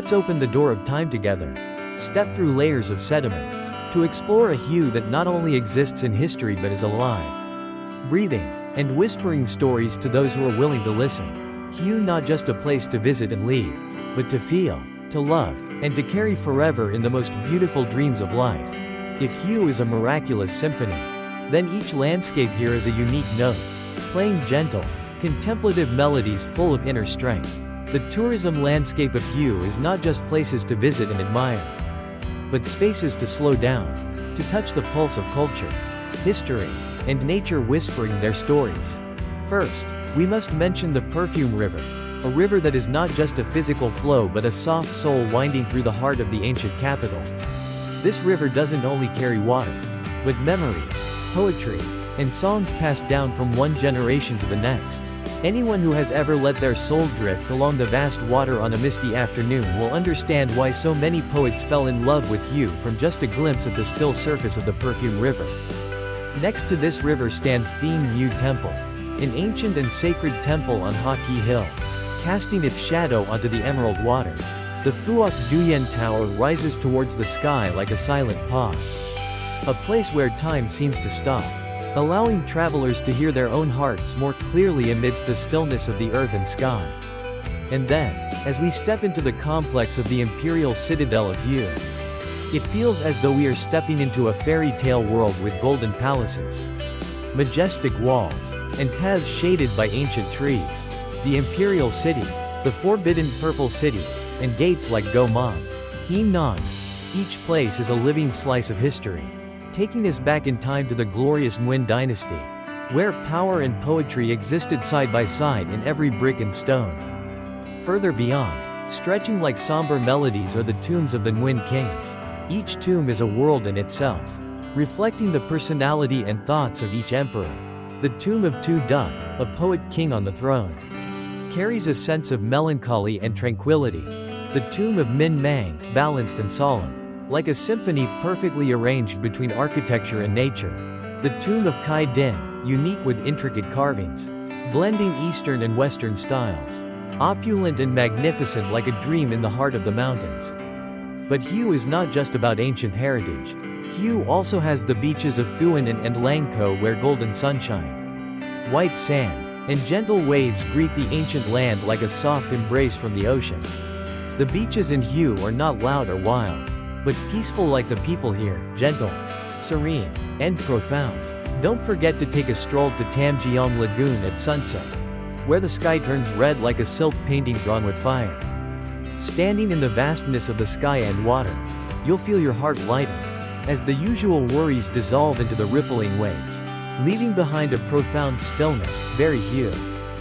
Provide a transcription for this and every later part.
let's open the door of time together. Step through layers of sediment, to explore a hue that not only exists in history but is alive, breathing, and whispering stories to those who are willing to listen. Hue, not just a place to visit and leave, but to feel, to love, and to carry forever in the most beautiful dreams of life. If hue is a miraculous symphony, then each landscape here is a unique note, playing gentle, contemplative melodies full of inner strength. The tourism landscape of hue is not just places to visit and admire, but spaces to slow down, to touch the pulse of culture, history, and nature whispering their stories. First, we must mention the Perfume River, a river that is not just a physical flow but a soft soul winding through the heart of the ancient capital. This river doesn't only carry water, but memories, poetry, and songs passed down from one generation to the next. Anyone who has ever let their soul drift along the vast water on a misty afternoon will understand why so many poets fell in love with hue from just a glimpse of the still surface of the Perfume River. Next to this river stands Theme Mu Temple, an ancient and sacred temple on Ha Ki Hill, casting its shadow onto the emerald water. The Phuoc Duyen Tower rises towards the sky like a silent pause, a place where time seems to stop, allowing travelers to hear their own hearts more clearly amidst the stillness of the earth and sky. And then, as we step into the complex of the imperial citadel of Hue, it feels as though we are stepping into a fairy tale world with golden palaces, majestic walls, and paths shaded by ancient trees. The imperial city, the forbidden purple city, and gates like Gomam, Henan. Each place is a living slice of history, taking us back in time to the glorious Nguyen dynasty, where power and poetry existed side by side in every brick and stone. Further beyond, stretching like somber melodies, are the tombs of the Nguyen kings. Each tomb is a world in itself, reflecting the personality and thoughts of each emperor. The tomb of Tu Duc, a poet king on the throne, carries a sense of melancholy and tranquility. The tomb of Min Mang, balanced and solemn, like a symphony perfectly arranged between architecture and nature. The tomb of Kai Din, unique with intricate carvings, blending Eastern and Western styles, opulent and magnificent like a dream in the heart of the mountains. But Hue is not just about ancient heritage. Hue also has the beaches of Thuan and Lang Co, where golden sunshine, white sand, and gentle waves greet the ancient land like a soft embrace from the ocean. The beaches in Hue are not loud or wild, but peaceful like the people here, gentle, serene, and profound. Don't forget to take a stroll to Tam Giong Lagoon at sunset, where the sky turns red like a silk painting drawn with fire. Standing in the vastness of the sky and water, you'll feel your heart lighten, as the usual worries dissolve into the rippling waves, leaving behind a profound stillness, very Hue,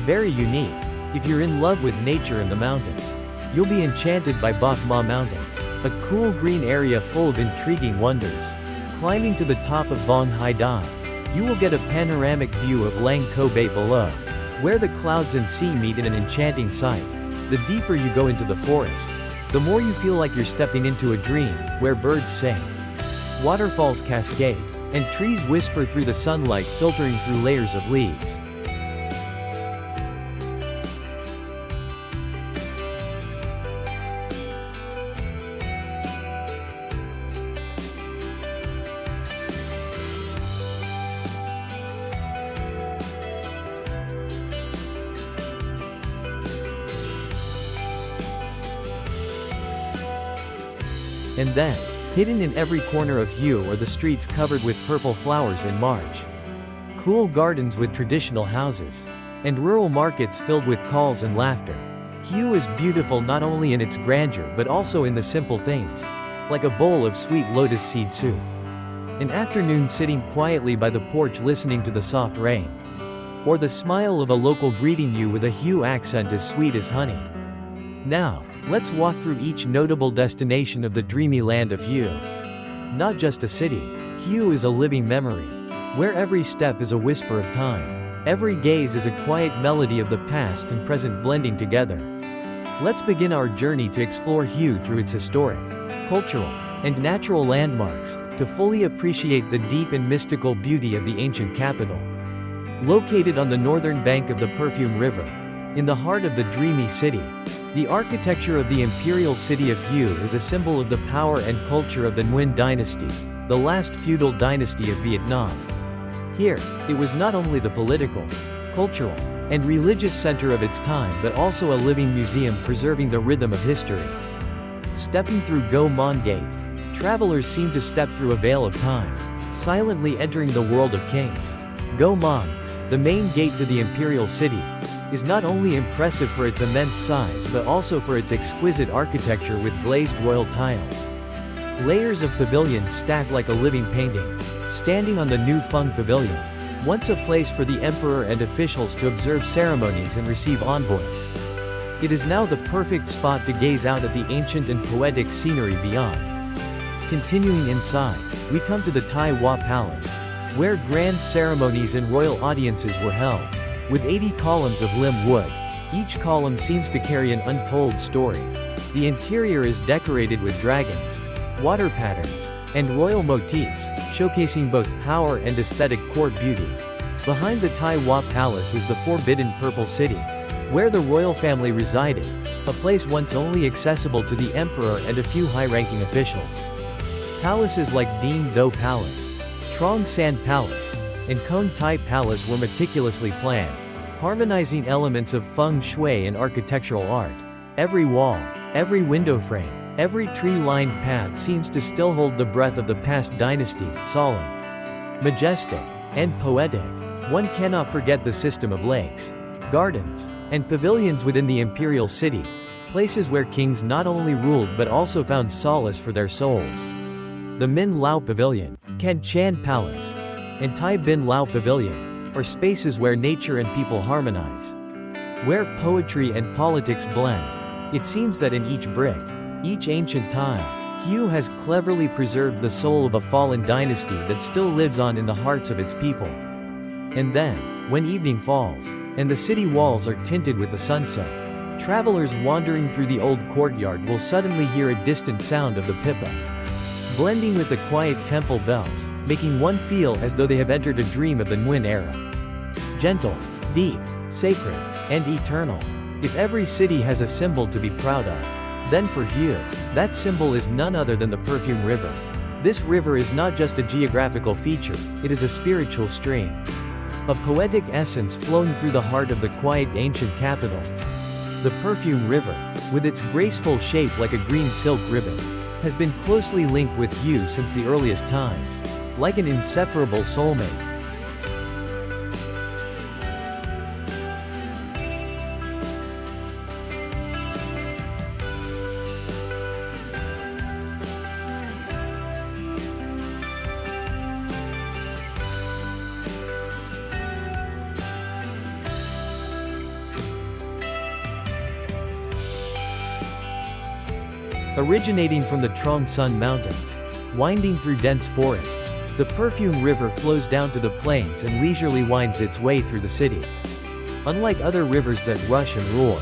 very unique. If you're in love with nature and the mountains, you'll be enchanted by Bac Ma Mountain, a cool green area full of intriguing wonders. Climbing to the top of Vong Hai Dai, you will get a panoramic view of Lang Co Bay below, where the clouds and sea meet in an enchanting sight. The deeper you go into the forest, the more you feel like you're stepping into a dream, where birds sing, waterfalls cascade, and trees whisper through the sunlight filtering through layers of leaves. And then, hidden in every corner of Hue are the streets covered with purple flowers in March, cool gardens with traditional houses, and rural markets filled with calls and laughter. Hue is beautiful not only in its grandeur but also in the simple things, like a bowl of sweet lotus seed soup, an afternoon sitting quietly by the porch listening to the soft rain, or the smile of a local greeting you with a Hue accent as sweet as honey. Now, let's walk through each notable destination of the dreamy land of Hue. Not just a city, Hue is a living memory, where every step is a whisper of time. Every gaze is a quiet melody of the past and present blending together. Let's begin our journey to explore Hue through its historic, cultural, and natural landmarks, to fully appreciate the deep and mystical beauty of the ancient capital. Located on the northern bank of the Perfume River, In the heart of the dreamy city, the architecture of the imperial city of Hue is a symbol of the power and culture of the Nguyen dynasty, the last feudal dynasty of Vietnam. Here, it was not only the political, cultural, and religious center of its time but also a living museum preserving the rhythm of history. Stepping through Go Mon Gate, travelers seem to step through a veil of time, silently entering the world of kings. Go Mon, the main gate to the imperial city, is not only impressive for its immense size but also for its exquisite architecture with glazed royal tiles. Layers of pavilions stacked like a living painting. Standing on the New Fung Pavilion, once a place for the emperor and officials to observe ceremonies and receive envoys. It is now the perfect spot to gaze out at the ancient and poetic scenery beyond. Continuing inside, we come to the Tai Hwa Palace, where grand ceremonies and royal audiences were held. With 80 columns of limb wood, each column seems to carry an untold story. The interior is decorated with dragons, water patterns, and royal motifs, showcasing both power and aesthetic court beauty. Behind the Tai Hwa Palace is the Forbidden Purple City, where the royal family resided, a place once only accessible to the emperor and a few high-ranking officials. Palaces like Dien Do Palace, Trong San Palace, and Kon Tai Palace were meticulously planned, harmonizing elements of feng shui and architectural art. Every wall, every window frame, every tree-lined path seems to still hold the breath of the past dynasty, solemn, majestic, and poetic. One cannot forget the system of lakes, gardens, and pavilions within the imperial city, places where kings not only ruled but also found solace for their souls. The Min Lao Pavilion, Kan Chan Palace, and Tai Bin Lao Pavilion are spaces where nature and people harmonize, where poetry and politics blend. It seems that in each brick, each ancient tile, Hue has cleverly preserved the soul of a fallen dynasty that still lives on in the hearts of its people. And then, when evening falls, and the city walls are tinted with the sunset, travelers wandering through the old courtyard will suddenly hear a distant sound of the pipa, blending with the quiet temple bells, making one feel as though they have entered a dream of the Nguyen era. Gentle, deep, sacred, and eternal. If every city has a symbol to be proud of, then for Hue, that symbol is none other than the Perfume River. This river is not just a geographical feature, it is a spiritual stream. A poetic essence flowing through the heart of the quiet ancient capital. The Perfume River, with its graceful shape like a green silk ribbon, has been closely linked with Hue since the earliest times, like an inseparable soulmate. Originating from the Trong Son Mountains, winding through dense forests, the Perfume River flows down to the plains and leisurely winds its way through the city. Unlike other rivers that rush and roar,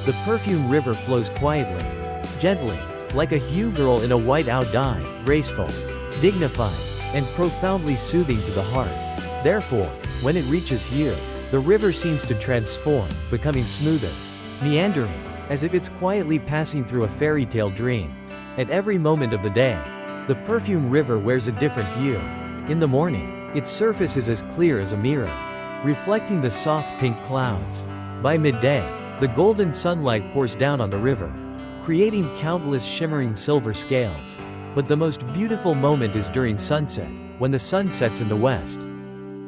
the Perfume River flows quietly, gently, like a Hue girl in a white ao dye, graceful, dignified, and profoundly soothing to the heart. Therefore, when it reaches Hue, the river seems to transform, becoming smoother, meandering, as if it's quietly passing through a fairy tale dream. At every moment of the day, the Perfume River wears a different hue. In the morning, its surface is as clear as a mirror, reflecting the soft pink clouds. By midday, the golden sunlight pours down on the river, creating countless shimmering silver scales. But the most beautiful moment is during sunset, when the sun sets in the west.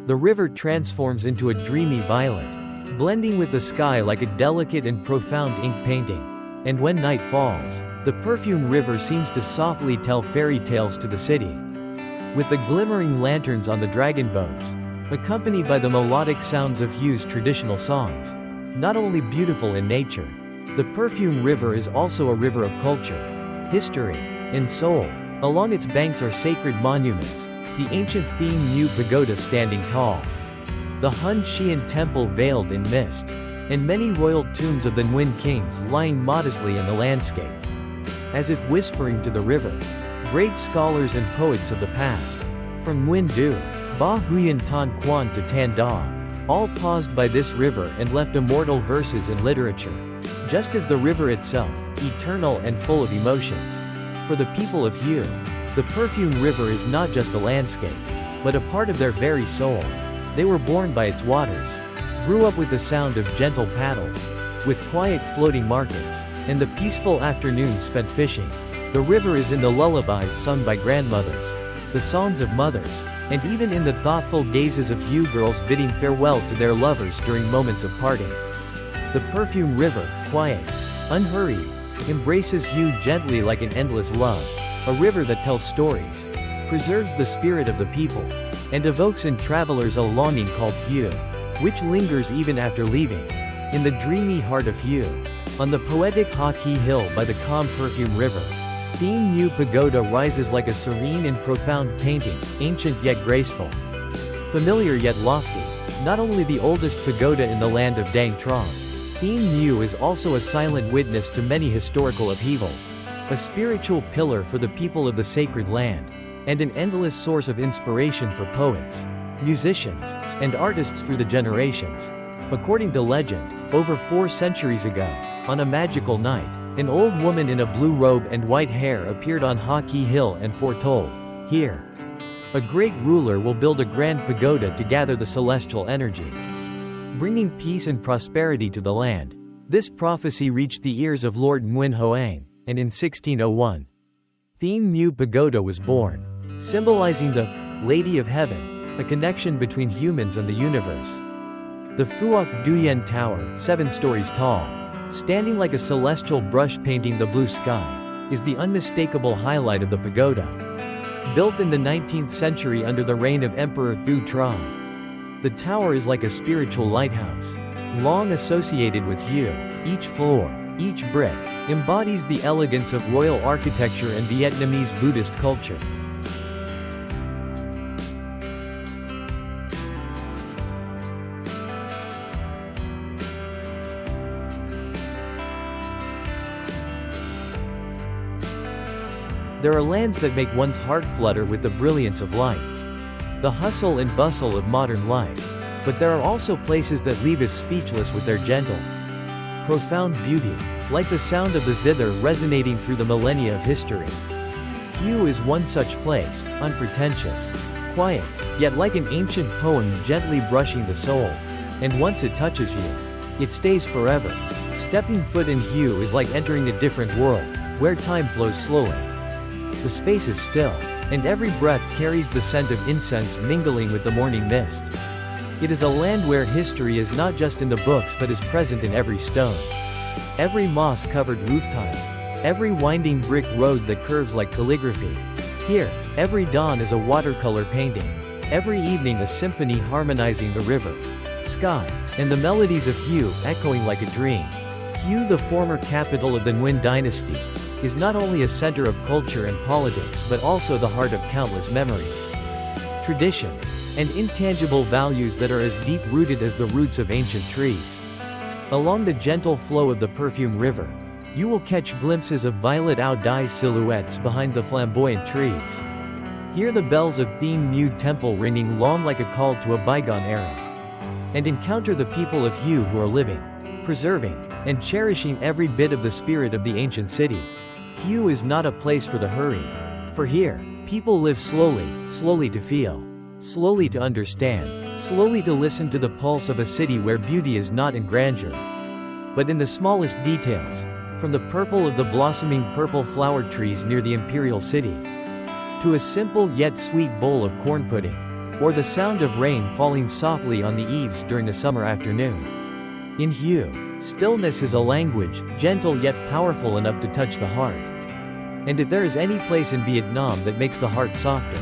The river transforms into a dreamy violet, blending with the sky like a delicate and profound ink painting. And when night falls, the Perfume River seems to softly tell fairy tales to the city. With the glimmering lanterns on the dragon boats, accompanied by the melodic sounds of Hue's traditional songs. Not only beautiful in nature, the Perfume River is also a river of culture, history, and soul. Along its banks are sacred monuments, the ancient Theme Mu Pagoda standing tall, the Hun Xian Temple veiled in mist, and many royal tombs of the Nguyen kings lying modestly in the landscape. As if whispering to the river, great scholars and poets of the past, from Nguyen Du, Ba Huyen Tan Quan to Tan Da, all paused by this river and left immortal verses in literature. Just as the river itself, eternal and full of emotions. For the people of Hue, the Perfume River is not just a landscape, but a part of their very soul. They were born by its waters, grew up with the sound of gentle paddles, with quiet floating markets, and the peaceful afternoons spent fishing. The river is in the lullabies sung by grandmothers, the songs of mothers, and even in the thoughtful gazes of Hue girls bidding farewell to their lovers during moments of parting. The Perfume River, quiet, unhurried, embraces Hue gently like an endless love, a river that tells stories, preserves the spirit of the people, and evokes in travelers a longing called Hue, which lingers even after leaving. In the dreamy heart of Hue, on the poetic Ha Ki Hill by the calm Perfume River, Thien Nhu Pagoda rises like a serene and profound painting, ancient yet graceful. Familiar yet lofty, not only the oldest pagoda in the land of Dang Trong, Thien Nhu is also a silent witness to many historical upheavals, a spiritual pillar for the people of the sacred land, and an endless source of inspiration for poets, musicians, and artists through the generations. According to legend, over 4 centuries ago, on a magical night, an old woman in a blue robe and white hair appeared on Ha Ki Hill and foretold, "Here, a great ruler will build a grand pagoda to gather the celestial energy, bringing peace and prosperity to the land." This prophecy reached the ears of Lord Nguyen Hoang, and in 1601, Thien Nhu Pagoda was born, symbolizing the Lady of Heaven, a connection between humans and the universe. The Phuoc Duyen Tower, 7 stories tall, standing like a celestial brush painting the blue sky, is the unmistakable highlight of the pagoda. Built in the 19th century under the reign of Emperor Phu Tri, the tower is like a spiritual lighthouse, long associated with Hue. Each floor, each brick, embodies the elegance of royal architecture and Vietnamese Buddhist culture. There are lands that make one's heart flutter with the brilliance of light, the hustle and bustle of modern life. But there are also places that leave us speechless with their gentle, profound beauty, like the sound of the zither resonating through the millennia of history. Hue is one such place, unpretentious, quiet, yet like an ancient poem gently brushing the soul. And once it touches you, it stays forever. Stepping foot in Hue is like entering a different world, where time flows slowly. The space is still, and every breath carries the scent of incense mingling with the morning mist. It is a land where history is not just in the books but is present in every stone, every moss-covered rooftop, every winding brick road that curves like calligraphy. Here, every dawn is a watercolor painting, every evening a symphony harmonizing the river, sky, and the melodies of Hue echoing like a dream. Hue, the former capital of the Nguyen dynasty, is not only a center of culture and politics but also the heart of countless memories, traditions, and intangible values that are as deep-rooted as the roots of ancient trees. Along the gentle flow of the Perfume River, you will catch glimpses of violet Ao Dai's silhouettes behind the flamboyant trees. Hear the bells of Thien Nhu Temple ringing long like a call to a bygone era. And encounter the people of Hue who are living, preserving, and cherishing every bit of the spirit of the ancient city. Hue is not a place for the hurried. For here, people live slowly, slowly to feel, slowly to understand, slowly to listen to the pulse of a city where beauty is not in grandeur, but in the smallest details, from the purple of the blossoming purple flower trees near the imperial city, to a simple yet sweet bowl of corn pudding, or the sound of rain falling softly on the eaves during a summer afternoon. In Hue, stillness is a language, gentle yet powerful enough to touch the heart. And if there is any place in Vietnam that makes the heart softer,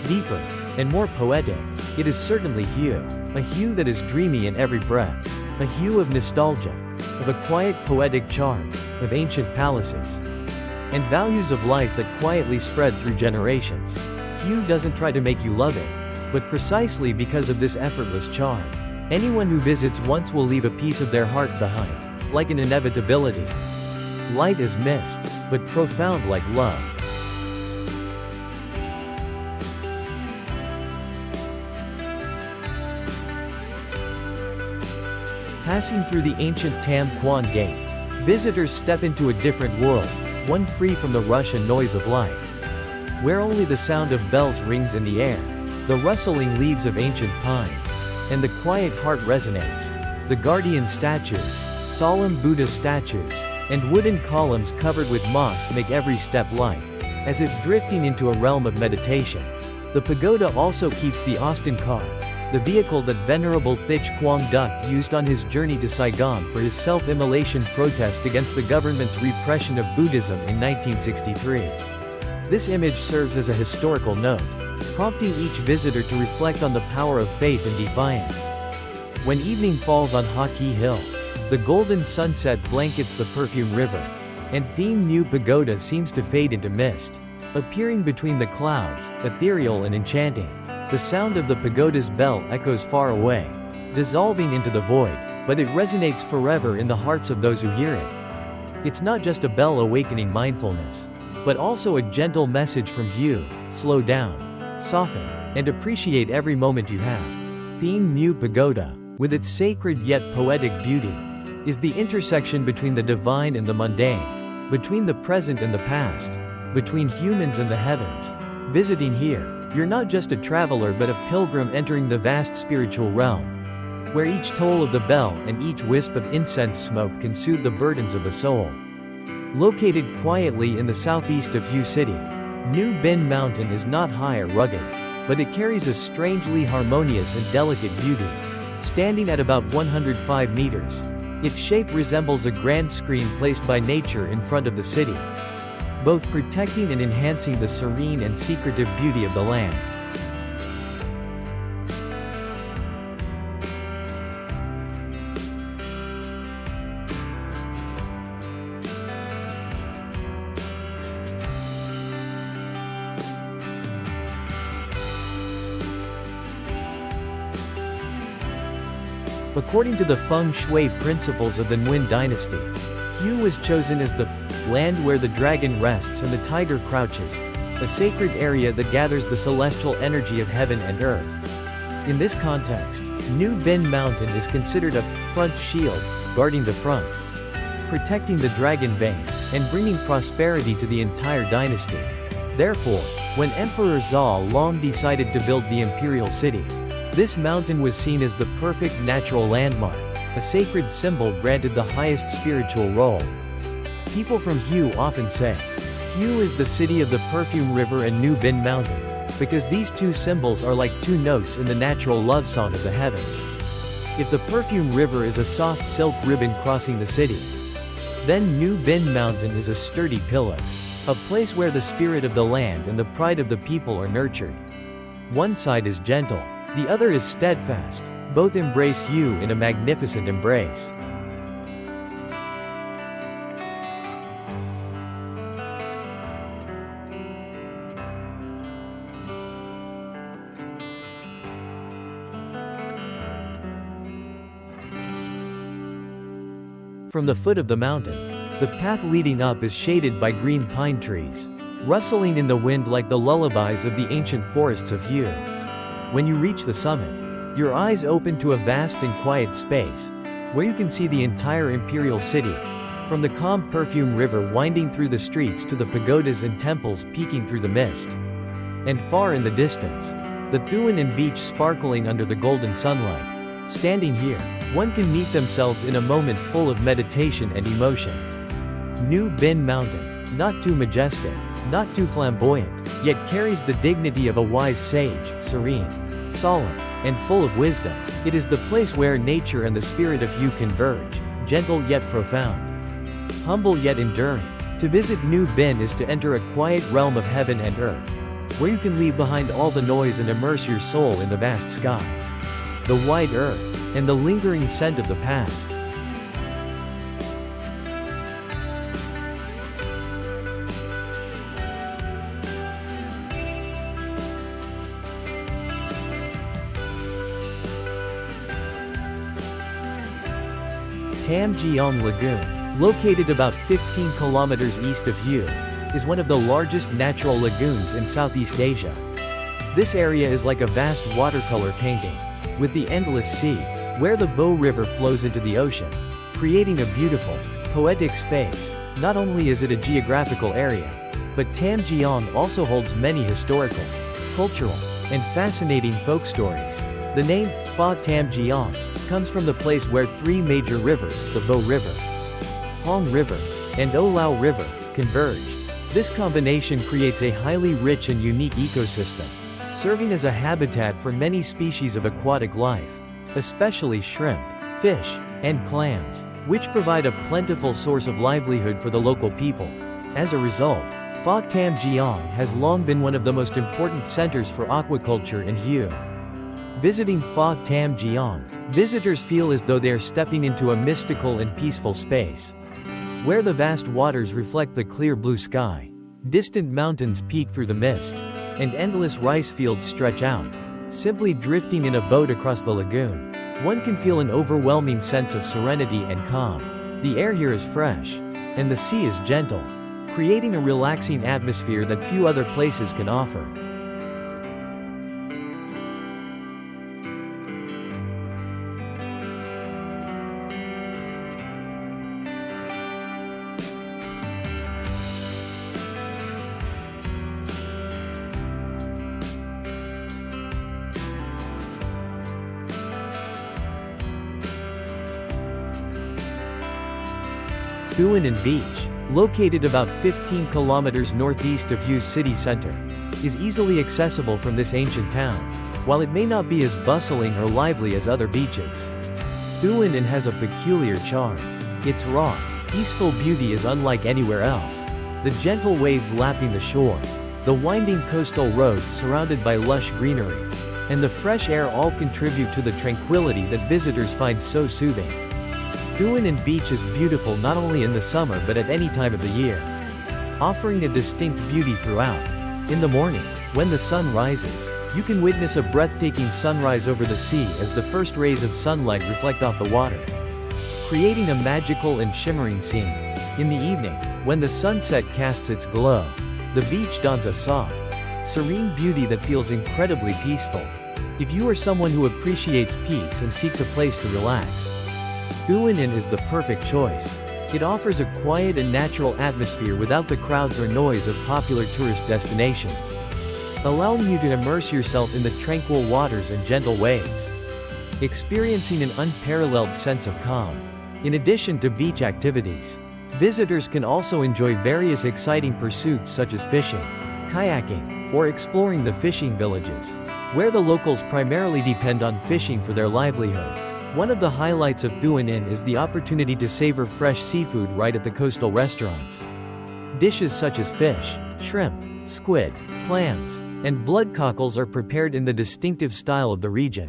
deeper, and more poetic, it is certainly Hue. A Hue that is dreamy in every breath. A Hue of nostalgia, of a quiet poetic charm, of ancient palaces, and values of life that quietly spread through generations. Hue doesn't try to make you love it, but precisely because of this effortless charm, anyone who visits once will leave a piece of their heart behind, like an inevitability. Light as mist, but profound like love. Passing through the ancient Tam Quan Gate, visitors step into a different world, one free from the rush and noise of life. Where only the sound of bells rings in the air, the rustling leaves of ancient pines, and the quiet heart resonates. The guardian statues, solemn Buddha statues, and wooden columns covered with moss make every step light, as if drifting into a realm of meditation. The pagoda also keeps the Austin car, the vehicle that Venerable Thich Quang Duc used on his journey to Saigon for his self-immolation protest against the government's repression of Buddhism in 1963. This image serves as a historical note, prompting each visitor to reflect on the power of faith and defiance. When evening falls on Hockey Hill, the golden sunset blankets the Perfume River, and Thiem New Pagoda seems to fade into mist. Appearing between the clouds, ethereal and enchanting, the sound of the pagoda's bell echoes far away, dissolving into the void, but it resonates forever in the hearts of those who hear it. It's not just a bell awakening mindfulness, but also a gentle message from you: slow down, soften, and appreciate every moment you have. Thiem New Pagoda, with its sacred yet poetic beauty, is the intersection between the divine and the mundane, between the present and the past, between humans and the heavens. Visiting here, you're not just a traveler but a pilgrim entering the vast spiritual realm, where each toll of the bell and each wisp of incense smoke can soothe the burdens of the soul. Located quietly in the southeast of Hue City, New Bin Mountain is not high or rugged, but it carries a strangely harmonious and delicate beauty. Standing at about 105 meters, its shape resembles a grand screen placed by nature in front of the city, both protecting and enhancing the serene and secretive beauty of the land. According to the feng shui principles of the Nguyen dynasty, Hue was chosen as the land where the dragon rests and the tiger crouches, a sacred area that gathers the celestial energy of heaven and earth. In this context, New Bin Mountain is considered a front shield, guarding the front, protecting the dragon vein, and bringing prosperity to the entire dynasty. Therefore, when Emperor Zhao Long decided to build the imperial city, this mountain was seen as the perfect natural landmark, a sacred symbol granted the highest spiritual role. People from Hue often say, Hue is the city of the Perfume River and New Bin Mountain, because these two symbols are like two notes in the natural love song of the heavens. If the Perfume River is a soft silk ribbon crossing the city, then New Bin Mountain is a sturdy pillar, a place where the spirit of the land and the pride of the people are nurtured. One side is gentle, the other is steadfast, both embrace Hue in a magnificent embrace. From the foot of the mountain, the path leading up is shaded by green pine trees, rustling in the wind like the lullabies of the ancient forests of Hue. When you reach the summit, your eyes open to a vast and quiet space, where you can see the entire imperial city, from the calm Perfume River winding through the streets to the pagodas and temples peeking through the mist. And far in the distance, the Thuan and beach sparkling under the golden sunlight. Standing here, one can meet themselves in a moment full of meditation and emotion. New Bin Mountain, not too majestic, not too flamboyant, yet carries the dignity of a wise sage, serene, solemn, and full of wisdom. It is the place where nature and the spirit of Hue converge, gentle yet profound, humble yet enduring. To visit New Bin is to enter a quiet realm of heaven and earth, where you can leave behind all the noise and immerse your soul in the vast sky, the wide earth, and the lingering scent of the past. Tam Giong Lagoon, located about 15 kilometers east of Hue, is one of the largest natural lagoons in Southeast Asia. This area is like a vast watercolor painting, with the endless sea, where the Bo River flows into the ocean, creating a beautiful, poetic space. Not only is it a geographical area, but Tam Giang also holds many historical, cultural, and fascinating folk stories. The name, Pha Tam Giang, comes from the place where three major rivers, the Bo River, Hong River, and O Lao River, converge. This combination creates a highly rich and unique ecosystem, serving as a habitat for many species of aquatic life, especially shrimp, fish, and clams, which provide a plentiful source of livelihood for the local people. As a result, Pha Tam Giang has long been one of the most important centers for aquaculture in Hue. Visiting Pha Tam Giang, visitors feel as though they are stepping into a mystical and peaceful space, where the vast waters reflect the clear blue sky, distant mountains peek through the mist, and endless rice fields stretch out. Simply drifting in a boat across the lagoon, one can feel an overwhelming sense of serenity and calm. The air here is fresh, and the sea is gentle, creating a relaxing atmosphere that few other places can offer. Thuan An Beach, located about 15 kilometers northeast of Hue's city center, is easily accessible from this ancient town, while it may not be as bustling or lively as other beaches. Thuan An has a peculiar charm. Its raw, peaceful beauty is unlike anywhere else. The gentle waves lapping the shore, the winding coastal roads surrounded by lush greenery, and the fresh air all contribute to the tranquility that visitors find so soothing. Thuan An Beach is beautiful not only in the summer but at any time of the year, offering a distinct beauty throughout. In the morning, when the sun rises, you can witness a breathtaking sunrise over the sea as the first rays of sunlight reflect off the water, creating a magical and shimmering scene. In the evening, when the sunset casts its glow, the beach dons a soft, serene beauty that feels incredibly peaceful. If you are someone who appreciates peace and seeks a place to relax, Thuan An is the perfect choice. It offers a quiet and natural atmosphere without the crowds or noise of popular tourist destinations, allowing you to immerse yourself in the tranquil waters and gentle waves, experiencing an unparalleled sense of calm. In addition to beach activities, visitors can also enjoy various exciting pursuits such as fishing, kayaking, or exploring the fishing villages, where the locals primarily depend on fishing for their livelihood. One of the highlights of Thuan An is the opportunity to savor fresh seafood right at the coastal restaurants. Dishes such as fish, shrimp, squid, clams, and blood cockles are prepared in the distinctive style of the region,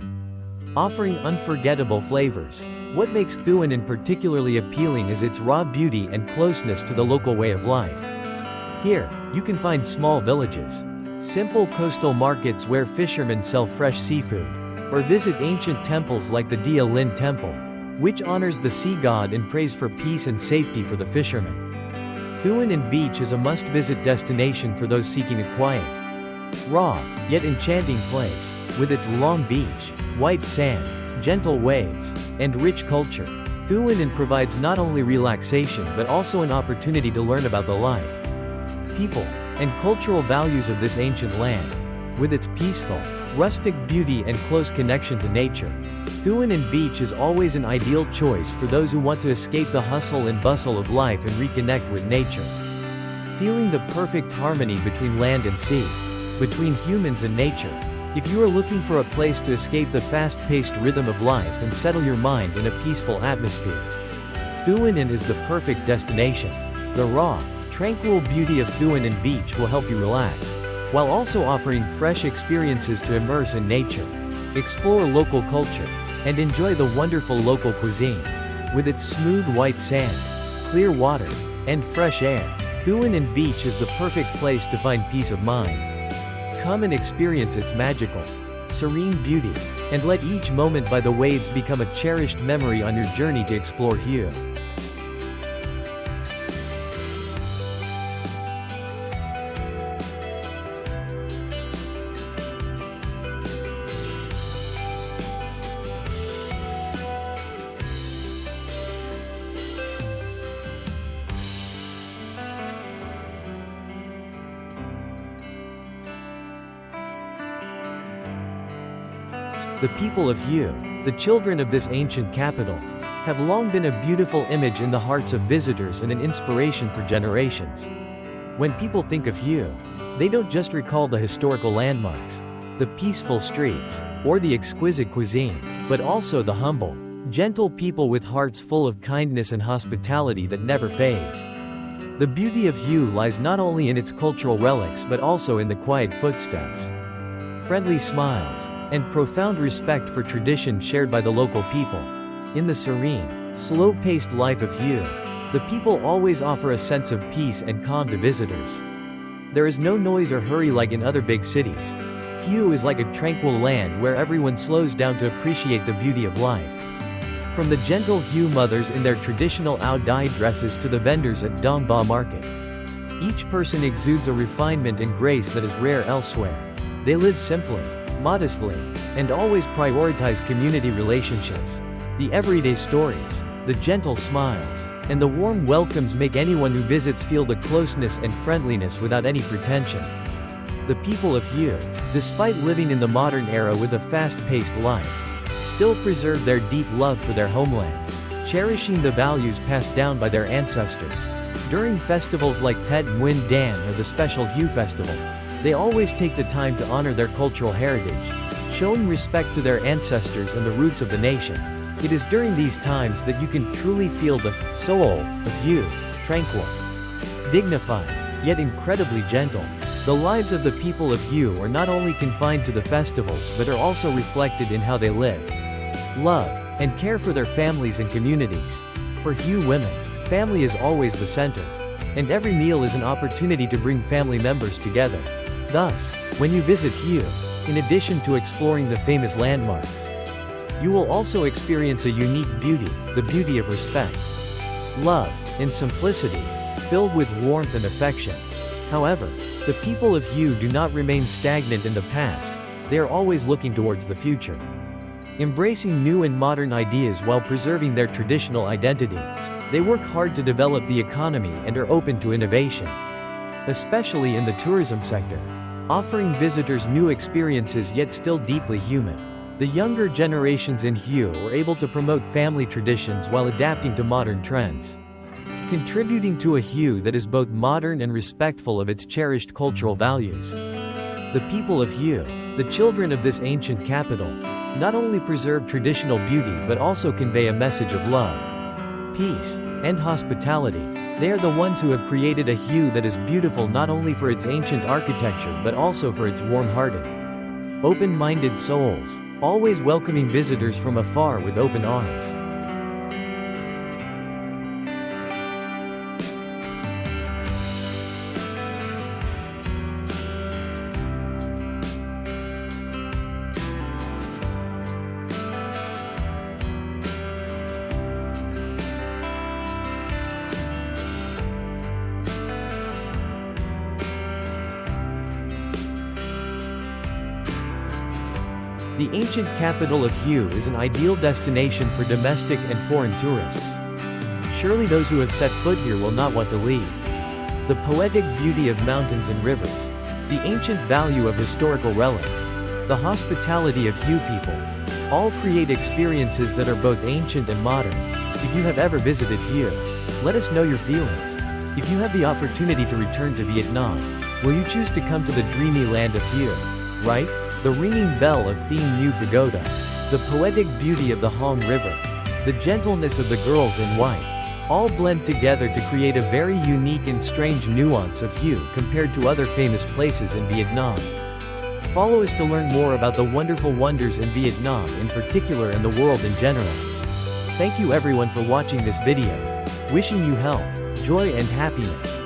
offering unforgettable flavors. What makes Thuan An particularly appealing is its raw beauty and closeness to the local way of life. Here, you can find small villages, simple coastal markets where fishermen sell fresh seafood, or visit ancient temples like the Dia Lin Temple, which honors the sea god and prays for peace and safety for the fishermen. Thuan An Beach is a must-visit destination for those seeking a quiet, raw, yet enchanting place. With its long beach, white sand, gentle waves, and rich culture, Thuan An provides not only relaxation but also an opportunity to learn about the life, people, and cultural values of this ancient land. With its peaceful, rustic beauty and close connection to nature, Thuan An Beach is always an ideal choice for those who want to escape the hustle and bustle of life and reconnect with nature. Feeling the perfect harmony between land and sea, between humans and nature. If you are looking for a place to escape the fast-paced rhythm of life and settle your mind in a peaceful atmosphere, Thuan An is the perfect destination. The raw, tranquil beauty of Thuan An Beach will help you relax, while also offering fresh experiences to immerse in nature, explore local culture, and enjoy the wonderful local cuisine. With its smooth white sand, clear water, and fresh air, Thuan An Beach is the perfect place to find peace of mind. Come and experience its magical, serene beauty, and let each moment by the waves become a cherished memory on your journey to explore Hue. The people of Hue, the children of this ancient capital, have long been a beautiful image in the hearts of visitors and an inspiration for generations. When people think of Hue, they don't just recall the historical landmarks, the peaceful streets, or the exquisite cuisine, but also the humble, gentle people with hearts full of kindness and hospitality that never fades. The beauty of Hue lies not only in its cultural relics but also in the quiet footsteps, friendly smiles, and profound respect for tradition shared by the local people. In the serene, slow-paced life of Hue, the people always offer a sense of peace and calm to visitors. There is no noise or hurry like in other big cities. Hue is like a tranquil land where everyone slows down to appreciate the beauty of life. From the gentle Hue mothers in their traditional ao-dai dresses to the vendors at Dong Ba Market, each person exudes a refinement and grace that is rare elsewhere. They live simply, modestly, and always prioritize community relationships. The everyday stories, the gentle smiles, and the warm welcomes make anyone who visits feel the closeness and friendliness without any pretension. The people of Hue, despite living in the modern era with a fast-paced life, still preserve their deep love for their homeland, cherishing the values passed down by their ancestors. During festivals like Pet Nguyen Dan or the special Hue Festival, they always take the time to honor their cultural heritage, showing respect to their ancestors and the roots of the nation. It is during these times that you can truly feel the soul of Hue, tranquil, dignified, yet incredibly gentle. The lives of the people of Hue are not only confined to the festivals but are also reflected in how they live, love, and care for their families and communities. For Hue women, family is always the center, and every meal is an opportunity to bring family members together. Thus, when you visit Hue, in addition to exploring the famous landmarks, you will also experience a unique beauty, the beauty of respect, love, and simplicity, filled with warmth and affection. However, the people of Hue do not remain stagnant in the past, they are always looking towards the future. Embracing new and modern ideas while preserving their traditional identity, they work hard to develop the economy and are open to innovation, especially in the tourism sector, offering visitors new experiences yet still deeply human. The younger generations in Hue are able to promote family traditions while adapting to modern trends, contributing to a Hue that is both modern and respectful of its cherished cultural values. The people of Hue, the children of this ancient capital, not only preserve traditional beauty but also convey a message of love, peace, and hospitality. They are the ones who have created a Hue that is beautiful not only for its ancient architecture but also for its warm-hearted, open-minded souls, always welcoming visitors from afar with open arms. The ancient capital of Hue is an ideal destination for domestic and foreign tourists. Surely those who have set foot here will not want to leave. The poetic beauty of mountains and rivers, the ancient value of historical relics, the hospitality of Hue people, all create experiences that are both ancient and modern. If you have ever visited Hue, let us know your feelings. If you have the opportunity to return to Vietnam, will you choose to come to the dreamy land of Hue? Right? The ringing bell of Thiem New Pagoda, the poetic beauty of the Hong River, the gentleness of the girls in white, all blend together to create a very unique and strange nuance of Hue compared to other famous places in Vietnam. Follow us to learn more about the wonderful wonders in Vietnam in particular and the world in general. Thank you everyone for watching this video. Wishing you health, joy and happiness.